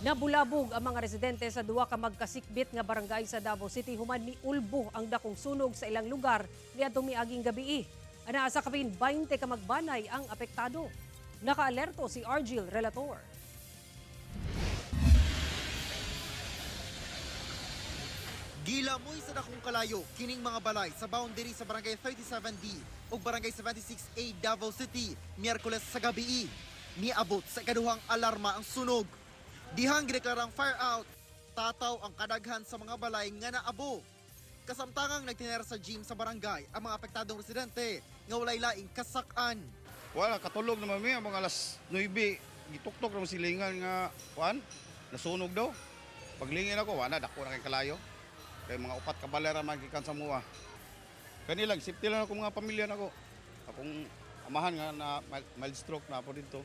Nabulabog ang mga residente sa duwa ka magkasikbit nga barangay sa Davao City human miulbo ang dakong sunog sa ilang lugar niadtong miaging gabii. Anaa sa kapin 20 ka magbanay ang apektado. Nakaalerto si Argil Relator. Gilamoy sa dakong kalayo kining mga balay sa boundary sa barangay 37D ug barangay 76A Davao City Miyerkules sa gabii. Niabot sa ikaduhang alarma ang sunog. Dihang gideklarang fire out, tataw ang kadaghan sa mga balay nga naabo. Kasamtangang nagtinera sa gym sa barangay ang mga apektadong residente nga walay laing kasak-an. Wala, katulog naman mi, mga alas 9, gituktok naman silingan nga, nasunog daw. Paglingin ako, wala, dako na kay kalayo. Kaya mga upat ka balera magikan sa mua. Kanilang, safety lang ako mga pamilya nako. Akong amahan nga na mild stroke na ako dito.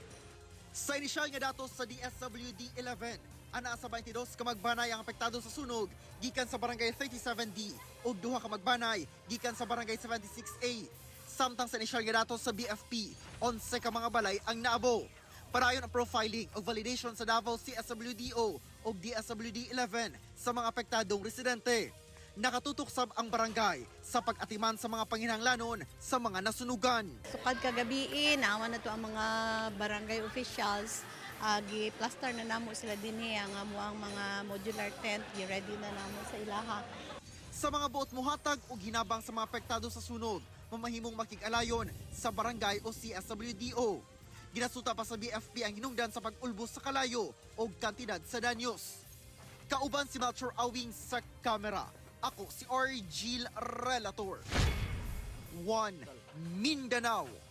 Sa inisyal nga datos sa DSWD 11, ana sa 22 ka magbanay ang apektado sa sunog gikan sa barangay 37D ug duha ka magbanay gikan sa barangay 76A. Samtang sa inisyal nga datos sa BFP, 11 ka mga balay ang naabo. Parayon ang profiling ug validation sa Davao CSWDO ug DSWD 11 sa mga apektadong residente. Nakatutok sab ang barangay sa pag-atiman sa mga panginahanglanon sa mga nasunugan. Sukad kagabi, naaman na to ang mga barangay officials. Gi-plaster na namo sila dinhi ang amuang mga modular tent, gi-ready na namo sa ilaha. Sa mga buot muhatag o ginabang sa mga apektado sa sunog, mamahimong makig-alayon sa barangay o CSWDO. Ginasuta pa sa BFP ang hinungdan sa pag-ulbos sa kalayo o kantidad sa danyos. Kauban si Melchor Awing sa kamera. Ako si Argil Relator. One Mindanao